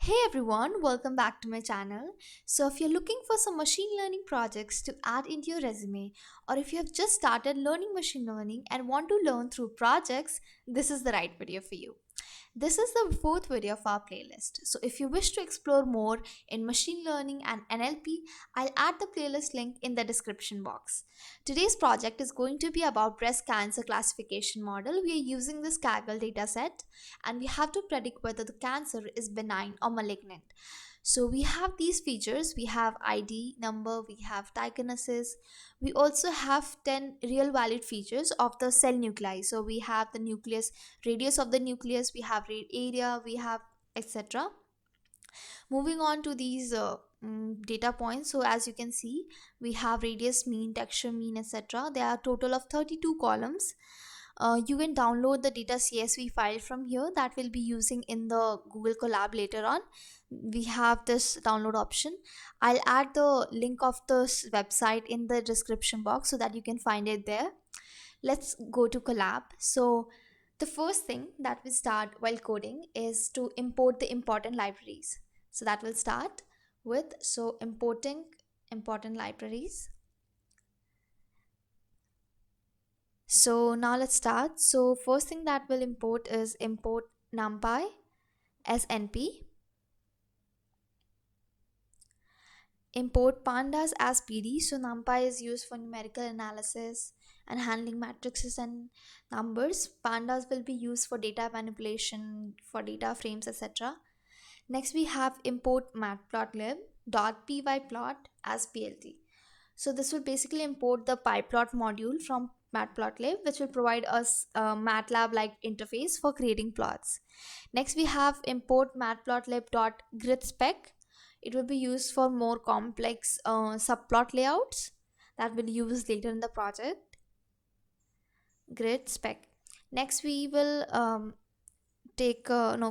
Hey everyone, welcome back to my channel. So, if you're looking for some machine learning projects to add into your resume, or if you have just started learning machine learning and want to learn through projects, this is the right video for you. This is the fourth video of our playlist. So, if you wish to explore more in machine learning and NLP, I'll add the playlist link in the description box. Today's project is going to be about breast cancer classification model. We are using this Kaggle dataset and we have to predict whether the cancer is benign or malignant. So we have these features, we have ID number, we have diagnosis, we also have 10 real valid features of the cell nuclei. So we have the nucleus, radius of the nucleus, we have area, we have etc. Moving on to these data points, so as you can see, we have radius, mean, texture, mean, etc. There are a total of 32 columns. You can download the data CSV file from here that we'll be using in the Google Colab later on. We have this download option. I'll add the link of this website in the description box so that you can find it there. Let's go to Colab. So the first thing that we start while coding is to import the important libraries. So that will start with importing important libraries. So now let's start. So first thing that we'll import is import numpy as np, import pandas as pd. So numpy is used for numerical analysis and handling matrices and numbers. Pandas will be used for data manipulation, for data frames, etc. Next we have import matplotlib.pyplot as plt. So this will basically import the pyplot module from matplotlib, which will provide us a MATLAB like interface for creating plots. Next we have import matplotlib.gridspec. It will be used for more complex subplot layouts that we'll use later in the project. Grid spec. Next we will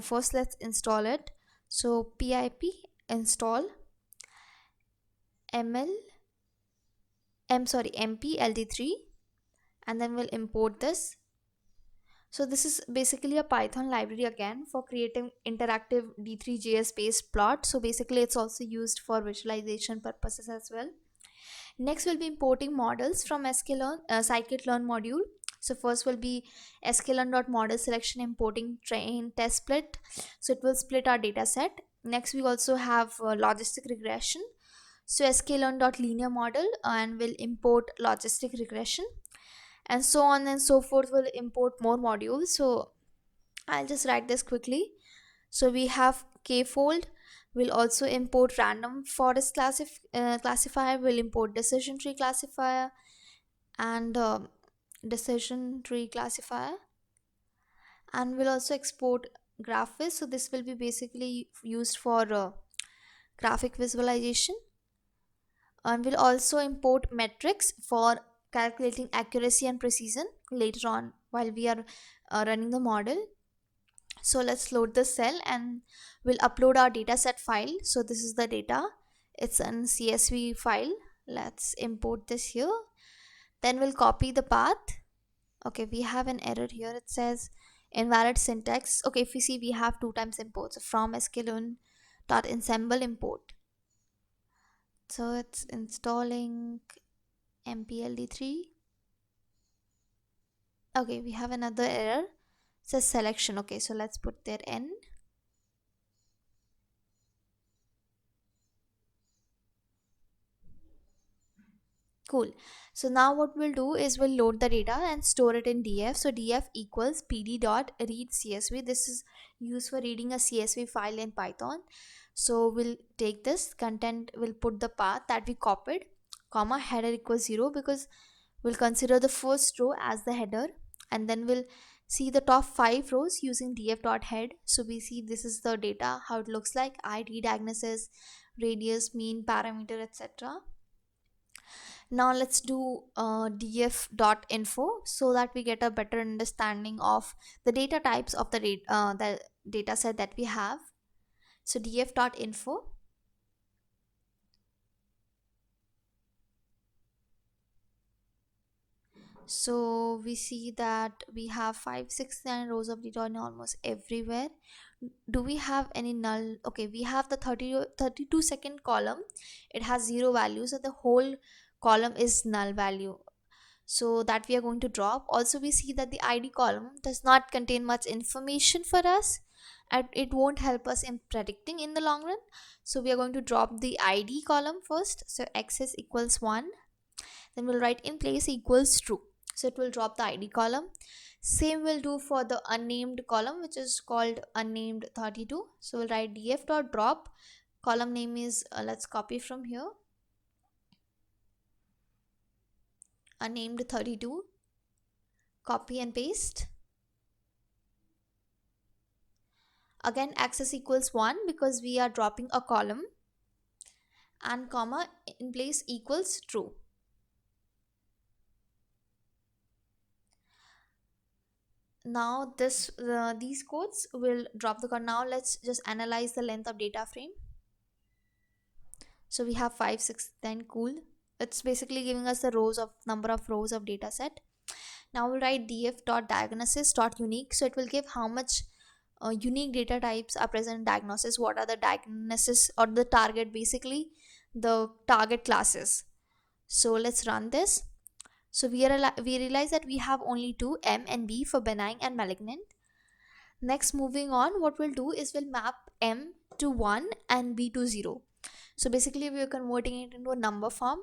first let's install it. So pip install mpld3, and then we'll import this. So this is basically a Python library again for creating interactive D3JS based plot. So basically it's also used for visualization purposes as well. Next we'll be importing models from sklearn scikit-learn module. So first will be sklearn.model selection, importing train test split. So it will split our data set. Next we also have logistic regression. So sklearn.linear model, and we'll import logistic regression, and so on and so forth. We'll import more modules. So I'll just write this quickly. So we have k-fold. We'll also import random forest classifier. We'll import decision tree classifier and decision tree classifier, and we'll also export graphviz. So this will be basically used for graphic visualization, and we'll also import metrics for calculating accuracy and precision later on while we are running the model. So let's load the cell and we'll upload our dataset file. So this is the data, it's an CSV file. Let's import this here, then we'll copy the path. Okay, we have an error here, it says invalid syntax. Okay, if you see, we have two times imports from sklearn.ensemble import. So it's installing mpld3. Okay, we have another error, it says selection. Okay, so let's put there n. Cool. So now what we'll do is we'll load the data and store it in df. So df equals pd.read csv. This is used for reading a csv file in Python. So we'll take this content, we'll put the path that we copied, comma, header equals 0, because we'll consider the first row as the header, and then we'll see the top 5 rows using df.head. So we see this is the data, how it looks like: id, diagnosis, radius, mean, parameter, etc. Now let's do df.info so that we get a better understanding of the data types of the data set that we have. So df.info. So we see that we have 5, 6, 9 rows of data in almost everywhere. Do we have any null? Okay, we have the 32-second column. It has 0 values, so the whole column is null value, so that we are going to drop. Also, we see that the id column does not contain much information for us, and it won't help us in predicting in the long run, so we are going to drop the id column first. So access equals 1, then we'll write in place equals true, so it will drop the id column. Same will do for the unnamed column, which is called unnamed 32. So we'll write df dot drop, column name is let's copy from here, unnamed 32, copy and paste. Again access equals 1 because we are dropping a column, and comma in place equals true. Now these codes will drop the code. Now let's just analyze the length of data frame. So we have 5 6 10, cool. It's basically giving us the number of rows of data set. Now we'll write df dot diagnosis dot unique, so it will give how much unique data types are present in diagnosis, what are the diagnosis or the target, basically the target classes. So let's run this. So we realize that we have only two, M and B, for benign and malignant. Next, moving on, what we'll do is we'll map M to 1 and B to 0. So basically we are converting it into a number form.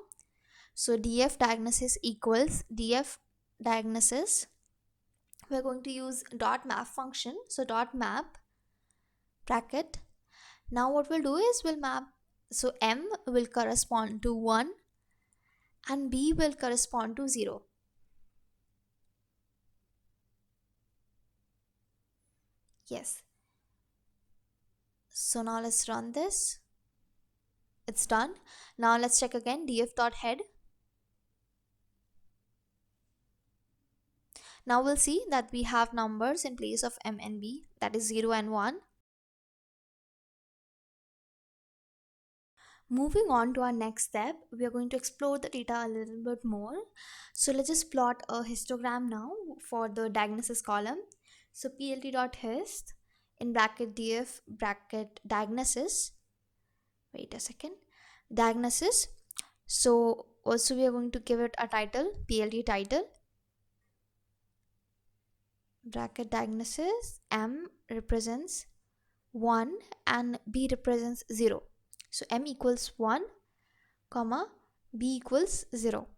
So df diagnosis equals df diagnosis. We're going to use dot map function. So dot map bracket. Now what we'll do is we'll map, so M will correspond to 1 and B will correspond to 0. Yes. So now let's run this. It's done. Now let's check again df dot head. Now we'll see that we have numbers in place of M and B, that is 0 and 1. Moving on to our next step, we are going to explore the data a little bit more. So let's just plot a histogram now for the diagnosis column. So plt.hist in bracket df bracket diagnosis. Wait a second. Diagnosis. So also we are going to give it a title, plt title. Bracket diagnosis, M represents 1 and B represents 0. So M equals 1, comma B equals 0.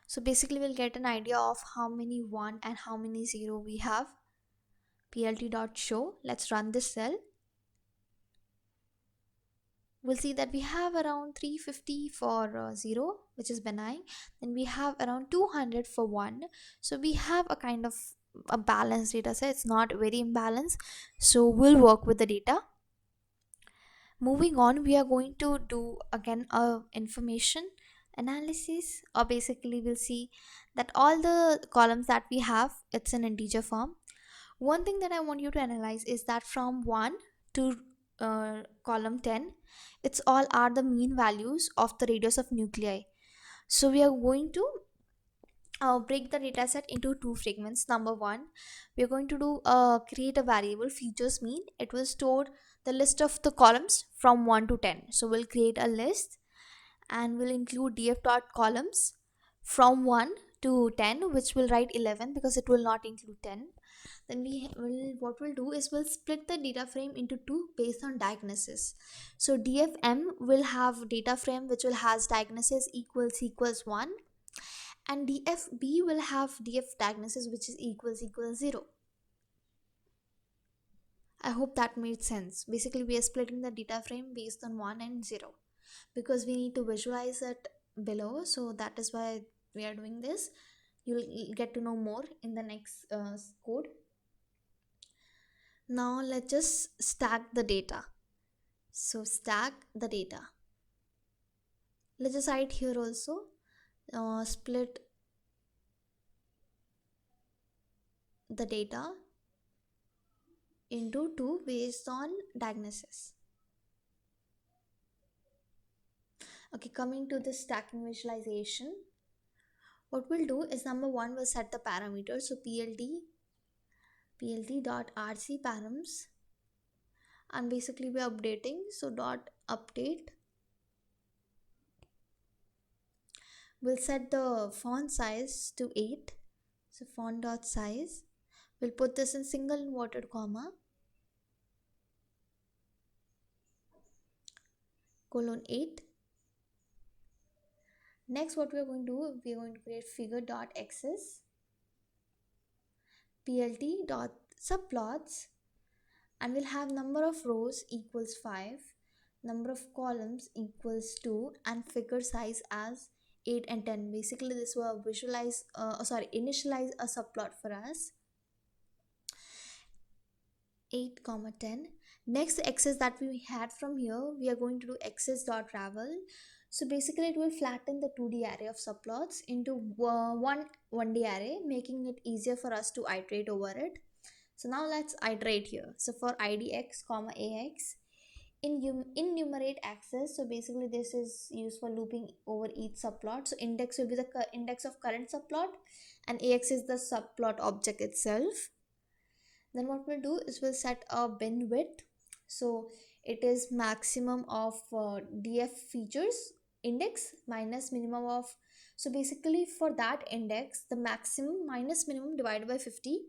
So basically we'll get an idea of how many 1 and how many 0 we have. plt.show, let's run this cell. We'll see that we have around 350 for 0, which is benign. Then we have around 200 for 1. So we have a kind of a balanced data set. It's not very imbalanced. So we'll work with the data. Moving on, we are going to do again a information analysis, or basically we'll see that all the columns that we have, it's an integer form. One thing that I want you to analyze is that from 1 to column 10, it's all are the mean values of the radius of nuclei. So we are going to break the dataset into two fragments. Number one, we are going to do create a variable features mean. It will store the list of the columns from 1 to 10. So we'll create a list and we'll include df dot columns from 1 to 10, which will write 11 because it will not include 10. Then what we'll do is we'll split the data frame into two based on diagnosis. So dfm will have data frame which will has diagnosis equals 1, and dfb will have df diagnosis which is equals 0. I hope that made sense. Basically we are splitting the data frame based on 1 and 0 because we need to visualize it below, so that is why we are doing this. You'll get to know more in the next code. Now let's just stack the data. So stack the data. Let's just write here also split the data into two based on diagnosis. Okay, coming to the stacking visualization, what we'll do is number one, we'll set the parameters. So plt plt.rc params, and basically we're updating, so dot update. We'll set the font size to 8, so font dot size. We'll put this in single inverted comma, colon 8. Next, what we're going to do, we're going to create figure dot axis, plt dot subplots, and we'll have number of rows equals 5, number of columns equals 2, and figure size as 8 and 10. Basically this will visualize initialize a subplot for us, 8 comma 10. Next, the axis that we had from here, we are going to do axis dot ravel. So basically it will flatten the 2D array of subplots into one 1D array, making it easier for us to iterate over it. So now let's iterate here. So for idx comma ax, in numerate access, so basically this is used for looping over each subplot. So index will be the index of current subplot, and ax is the subplot object itself. Then what we'll do is we'll set a bin width, so it is maximum of df features index minus minimum of, so basically for that index the maximum minus minimum divided by 50.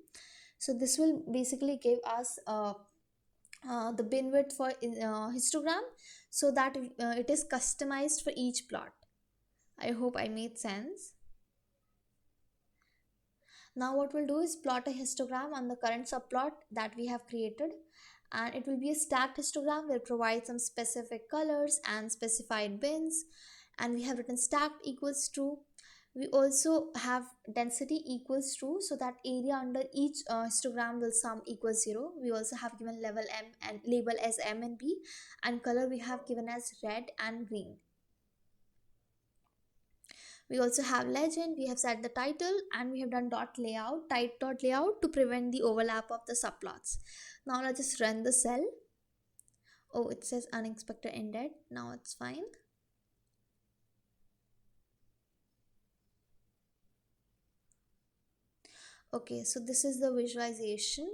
So this will basically give us the bin width for histogram, so that it is customized for each plot. I hope I made sense. Now what we'll do is plot a histogram on the current subplot that we have created, and it will be a stacked histogram. We'll provide some specific colors and specified bins, and we have written stacked equals true. We also have density equals true, so that area under each histogram will sum equals 0. We also have given level M and label as M and B, and color we have given as red and green. We also have legend, we have set the title, and we have done dot layout, type dot layout to prevent the overlap of the subplots. Now let's just run the cell. Oh, it says unexpected indent. Now it's fine. Okay, so this is the visualization.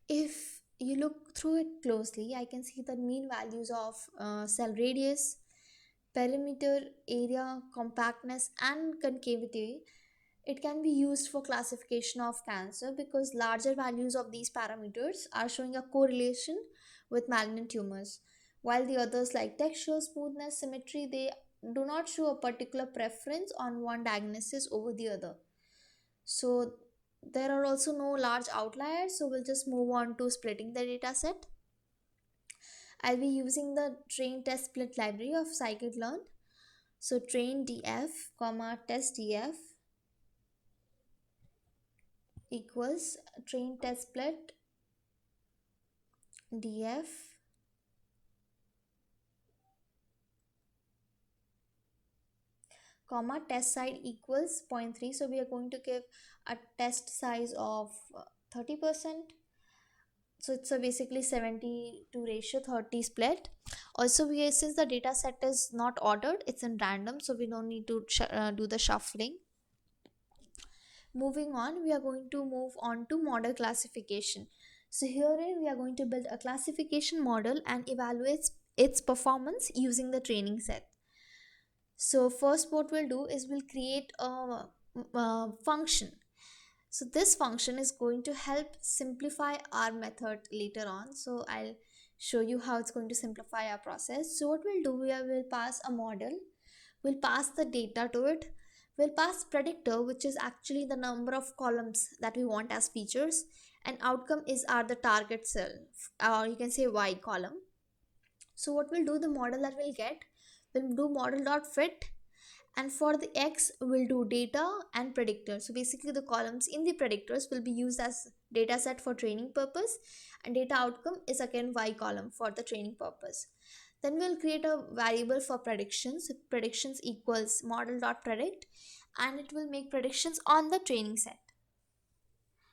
If you look through it closely, I can see the mean values of cell radius, perimeter, area, compactness, and concavity. It can be used for classification of cancer because larger values of these parameters are showing a correlation with malignant tumors, while the others like texture, smoothness, symmetry, they do not show a particular preference on one diagnosis over the other. So there are also no large outliers, so we'll just move on to splitting the dataset. I'll be using the train test split library of scikit-learn. So train df comma test df equals train test split df comma test size equals 0.3. So we are going to give a test size of 30%. So it's a basically 70 to ratio 30 split. Also, since the data set is not ordered, it's in random, so we don't need to do the shuffling. Moving on, we are going to move on to model classification. So herein we are going to build a classification model and evaluate its performance using the training set. So first what we'll do is we'll create a function. So this function is going to help simplify our method later on. So I'll show you how it's going to simplify our process. So what we'll do, we'll pass a model, we'll pass the data to it, we'll pass predictor, which is actually the number of columns that we want as features, and outcome are the target cell, or you can say Y column. So what we'll do, the model that we'll get, we'll do model.fit, and for the X we'll do data and predictor. So basically the columns in the predictors will be used as data set for training purpose, and data outcome is again Y column for the training purpose. Then we'll create a variable for predictions. Predictions equals model.predict, and it will make predictions on the training set.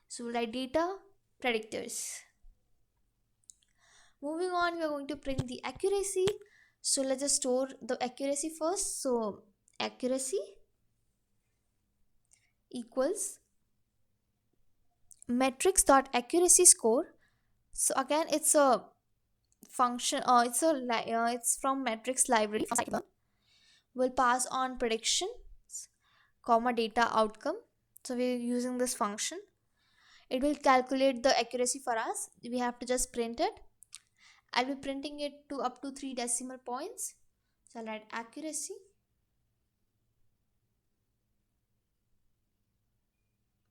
So we'll write data predictors. Moving on, we are going to print the accuracy. So let's just store the accuracy first. So accuracy equals metrics dot accuracy score. So again, it's a function, it's from metrics library from scikit-learn. Will pass on prediction comma data outcome. So we're using this function. It will calculate the accuracy for us. We have to just print it. I'll be printing it to up to 3 decimal points. So I'll write accuracy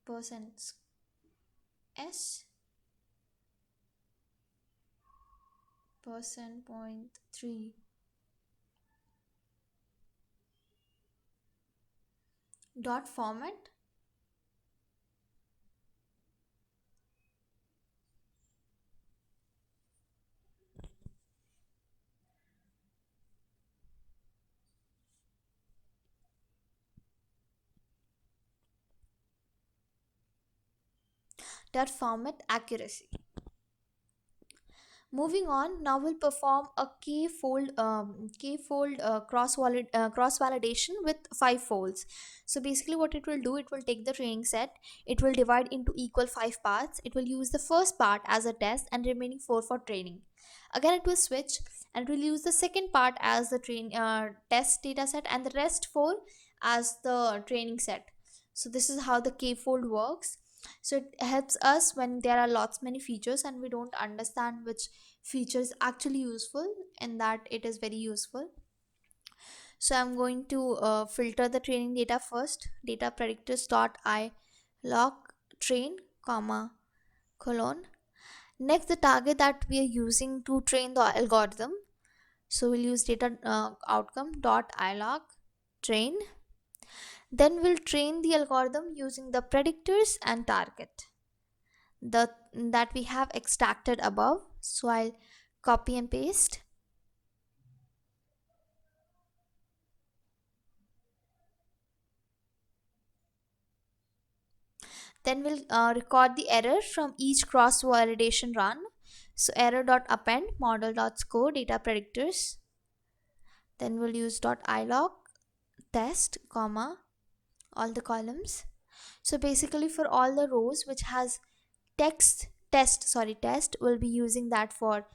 percent s percent point 3 dot format. Dot format accuracy. Moving on, now we'll perform a k-fold cross validation with 5 folds. So basically, what it will do, it will take the training set, it will divide into equal 5 parts. It will use the first part as a test and remaining 4 for training. Again, it will switch and it will use the second part as the test data set and the rest 4 as the training set. So this is how the k-fold works. So it helps us when there are lots many features and we don't understand which feature is actually useful, and that it is very useful. So I'm going to filter the training data first. Data predictors dot I log train comma colon. Next, the target that we are using to train the algorithm. So we'll use data outcome dot ilog train. Then we'll train the algorithm using the predictors and target that we have extracted above. So I'll copy and paste. Then we'll record the error from each cross validation run. So error.append model.score data predictors. Then we'll use .ilog test comma all the columns. So basically for all the rows which has test we'll be using that for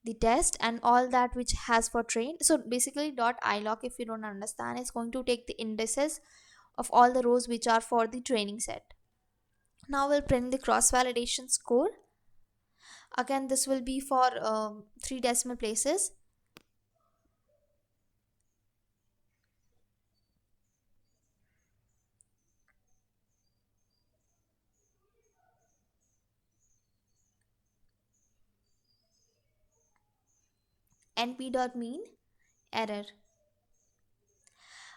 the test, and all that which has for train. So basically .ilog, if you don't understand, is going to take the indices of all the rows which are for the training set. Now we'll print the cross validation score. Again, this will be for 3 decimal places. np.mean error.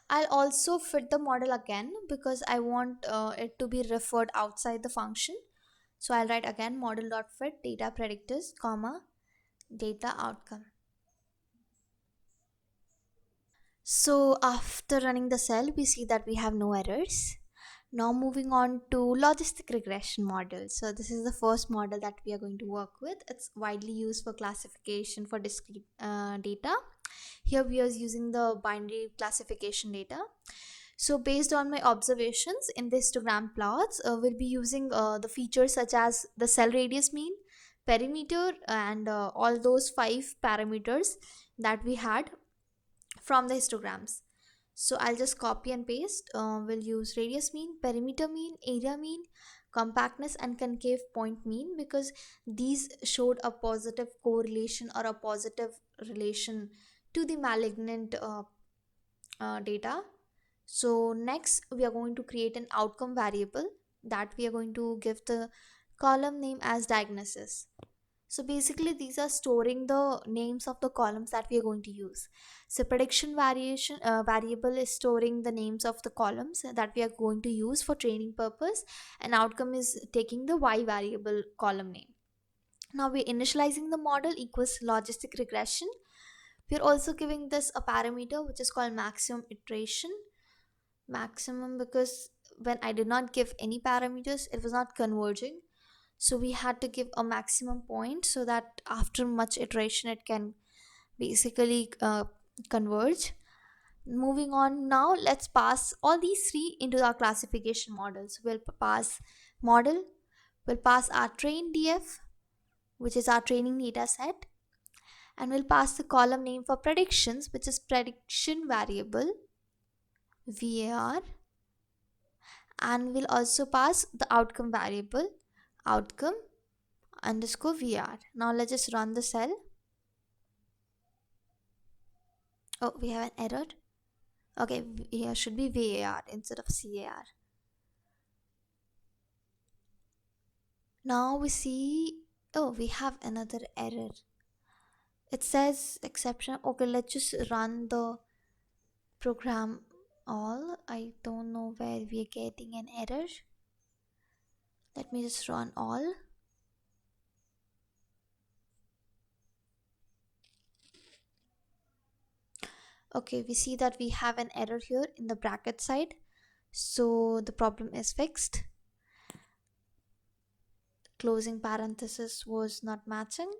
I'll also fit the model again because I want it to be referred outside the function. So I'll write again model.fit data predictors comma data outcome. So after running the cell, we see that we have no errors. Now moving on to logistic regression model. So this is the first model that we are going to work with. It's widely used for classification for discrete data. Here we are using the binary classification data. So based on my observations in the histogram plots, we'll be using the features such as the cell radius mean, perimeter, and all those 5 parameters that we had from the histograms. So I'll just copy and paste. We'll use radius mean, perimeter mean, area mean, compactness, and concave point mean, because these showed a positive correlation or a positive relation to the malignant data. So next we are going to create an outcome variable that we are going to give the column name as diagnosis. So basically these are storing the names of the columns that we are going to use. So prediction variable is storing the names of the columns that we are going to use for training purpose, and outcome is taking the y variable column name. Now we're initializing the model equals logistic regression. We're also giving this a parameter which is called maximum iteration. Maximum because when I did not give any parameters, it was not converging. So we had to give a maximum point so that after much iteration it can basically converge. Moving on, now let's pass all these 3 into our classification models. We'll pass model, We'll pass our train df, which is our training data set, and we'll pass the column name for predictions, which is prediction variable var, and we'll also pass the outcome variable outcome underscore var. Now let's just run the cell. Oh, we have an error. Okay, here should be var instead of car. Now we see, oh, we have another error. It says exception. Okay, let's just run the program all. I don't know where we are getting an error. Let me just run all. Okay, we see that we have an error here in the bracket side, so the problem is fixed. Closing parenthesis was not matching,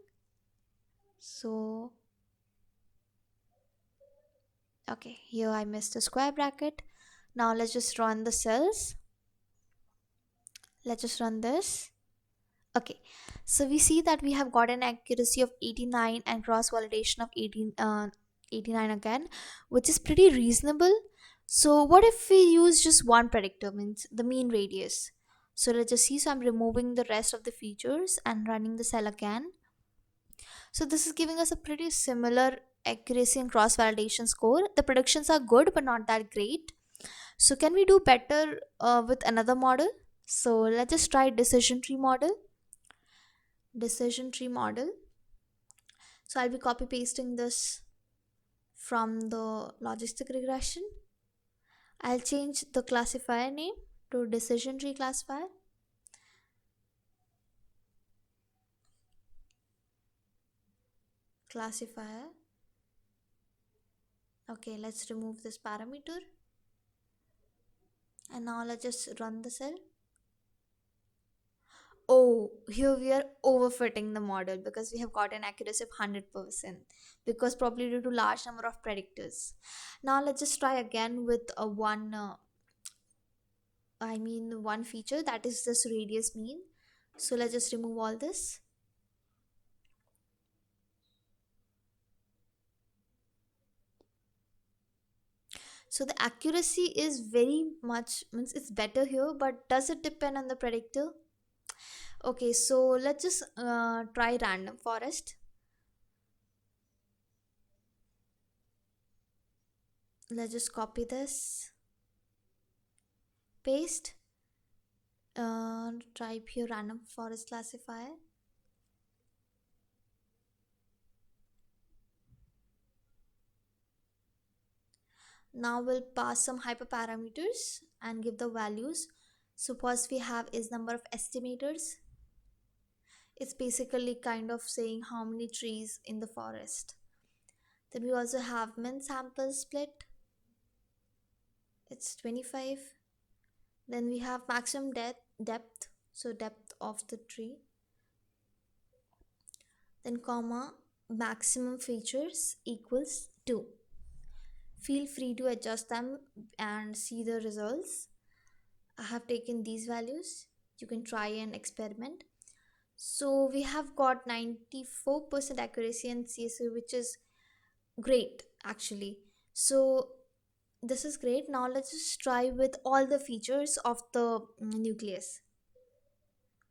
so okay, here I missed a square bracket. Now let's just run the cells. Let's just run this. Okay, so we see that we have got an accuracy of 89 and cross validation of 89 again, which is pretty reasonable. So what if we use just one predictor, means the mean radius? So let's just see. So I'm removing the rest of the features and running the cell again. So this is giving us a pretty similar accuracy and cross validation score. The predictions are good but not that great. So can we do better with another model? So let's just try decision tree model. So I'll be copy pasting this from the logistic regression. I'll change the classifier name to decision tree classifier. Okay, let's remove this parameter, and now let's just run the cell. Oh, here we are overfitting the model because we have got an accuracy of 100%, because probably due to large number of predictors. Now let's just try again with one feature, that is this radius mean. So let's just remove all this. So the accuracy is very much, means it's better here, but does it depend on the predictor? Okay, so let's just try random forest. Let's just copy this, paste, type here random forest classifier. Now we'll pass some hyperparameters and give the values. So first we have is number of estimators. It's basically kind of saying how many trees in the forest. Then we also have min sample split. It's 25. Then we have maximum depth, so depth of the tree. Then comma, maximum features equals 2. Feel free to adjust them and see the results. I have taken these values. You can try and experiment. So we have got 94% accuracy in CSV, which is great actually. So this is great. Now let's just try with all the features of the nucleus.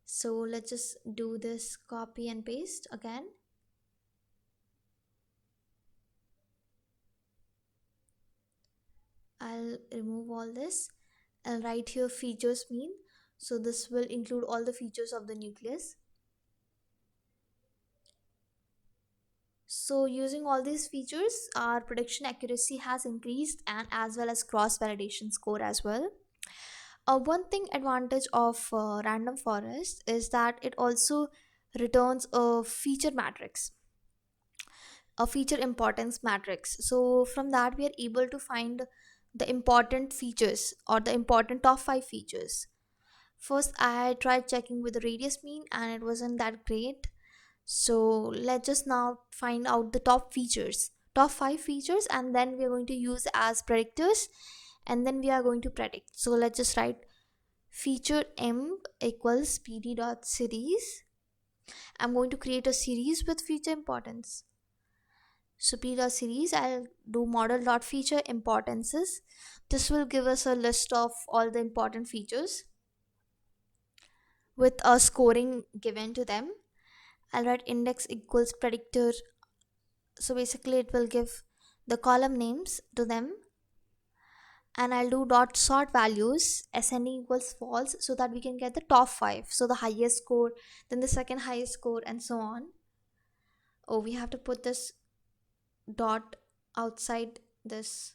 So let's just do this copy and paste again. I'll remove all this. I'll write here features mean. So this will include all the features of the nucleus. So using all these features, our prediction accuracy has increased, and as well as cross validation score as well. One thing advantage of random forest is that it also returns a feature matrix, a feature importance matrix. So from that we are able to find the important features or the important top 5 features. First I tried checking with the radius mean and it wasn't that great. So let's just now find out the top 5 features, and then we are going to use as predictors, and then we are going to predict. So let's just write feature m equals pd dot series. I'm going to create a series with feature importance. So p dot series, I'll do model dot feature importances. This will give us a list of all the important features with a scoring given to them. I'll write index equals predictor. So basically it will give the column names to them. And I'll do dot sort values ascending equals false, so that we can get the top 5. So the highest score, then the second highest score, and so on. Oh, we have to put this dot outside this.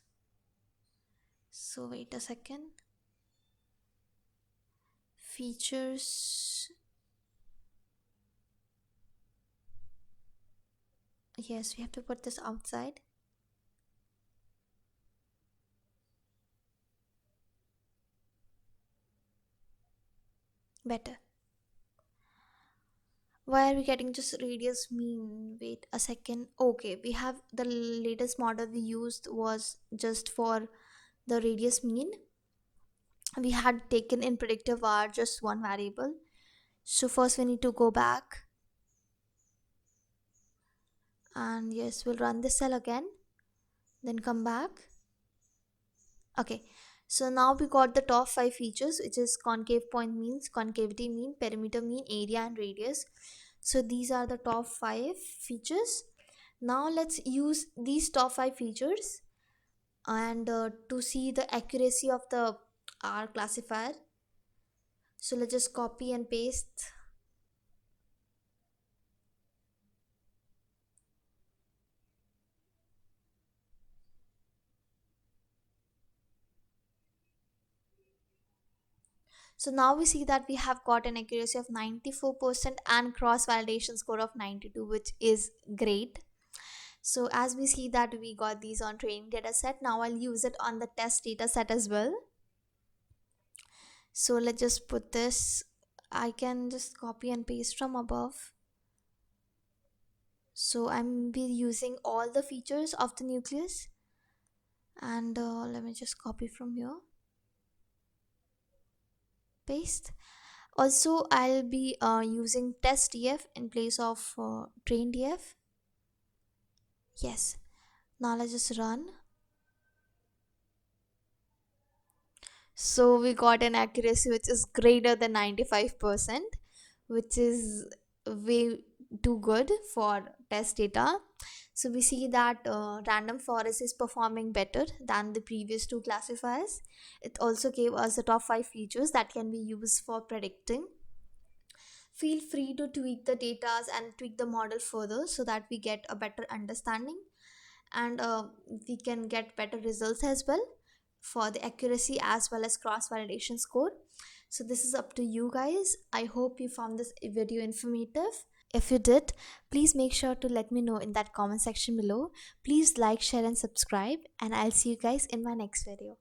So wait a second. Features. Yes, we have to put this outside. Better. Why are we getting just radius mean? Wait a second. Okay, we have the latest model we used was just for the radius mean. We had taken in predictive var just one variable. So first we need to go back, and yes, we'll run this cell again, then come back. Okay, so now we got the top 5 features, which is concave point means, concavity mean, perimeter mean, area, and radius. So these are the top 5 features. Now let's use these top 5 features and to see the accuracy of the R classifier. So let's just copy and paste. So now we see that we have got an accuracy of 94% and cross validation score of 92, which is great. So as we see that we got these on training data set, now I'll use it on the test data set as well. So let's just put this. I can just copy and paste from above. So I'm be using all the features of the nucleus, and let me just copy from here, paste. Also I'll be using test df in place of train df. Yes, now let's just run. So we got an accuracy which is greater than 95%, which is way too good for test data. So we see that random forest is performing better than the previous two classifiers. It also gave us the top 5 features that can be used for predicting. Feel free to tweak the data and tweak the model further so that we get a better understanding, and we can get better results as well for the accuracy as well as cross validation score. So this is up to you guys. I hope you found this video informative. If you did, please make sure to let me know in that comment section below. Please like, share, and subscribe, and I'll see you guys in my next video.